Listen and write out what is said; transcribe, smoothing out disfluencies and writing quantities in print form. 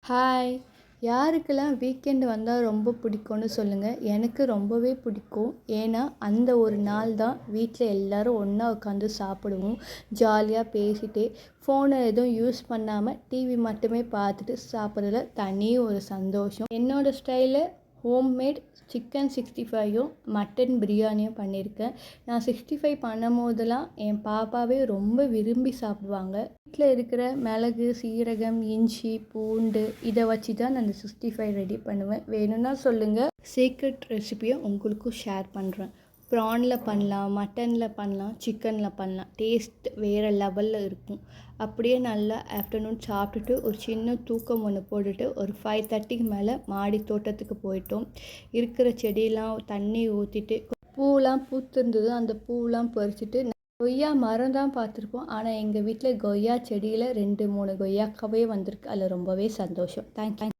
Hi! யாருக்கெல்லாம் weekend வந்தா ரொம்ப பிடிக்கும்னு சொல்லுங்கள். எனக்கு ரொம்பவே பிடிக்கும். ஏன்னா, அந்த ஒரு நாள் தான் வீட்டில் எல்லோரும் ஒன்றா உட்காந்து சாப்பிடுவோம். ஜாலியாக பேசிட்டே, ஃபோனை எதுவும் யூஸ் பண்ணாமல் டிவி மட்டுமே பார்த்துட்டு சாப்பிட்றதுல தனி ஒரு சந்தோஷம். என்னோடய ஸ்டைலில் ஹோம்மேட் சிக்கன் 65யும் மட்டன் பிரியாணியும் பண்ணியிருக்கேன். நான் 65 பண்ணும்போதெல்லாம் என் பாப்பாவே ரொம்ப விரும்பி சாப்பிடுவாங்க. வீட்டில் இருக்கிற மிளகு, சீரகம், இஞ்சி, பூண்டு இதை வச்சு தான் நான் இந்த 65 ரெடி பண்ணுவேன். வேணும்னா சொல்லுங்கள், சீக்ரெட் ரெசிபியை உங்களுக்கும் ஷேர் பண்ணுறேன். ப்ரானில் பண்ணலாம், மட்டனில் பண்ணலாம், சிக்கனில் பண்ணலாம். டேஸ்ட் வேறு லெவலில் இருக்கும். அப்படியே நல்லா ஆஃப்டர்நூன் சாப்பிட்டுட்டு ஒரு சின்ன தூக்கம் ஒன்று போட்டுட்டு ஒரு 5:30க்கு மேலே மாடி தோட்டத்துக்கு போயிட்டோம். இருக்கிற செடியெல்லாம் தண்ணி ஊற்றிட்டு பூவெலாம் பூத்திருந்தது. அந்த பூவெலாம் பறிச்சுட்டு கொய்யா மரம் தான் பார்த்துருப்போம். ஆனால் எங்கள் வீட்டில் கொய்யா செடியில் 2-3 கொய்யாக்காவே வந்திருக்கு. அதில் ரொம்பவே சந்தோஷம். தேங்க்யூ.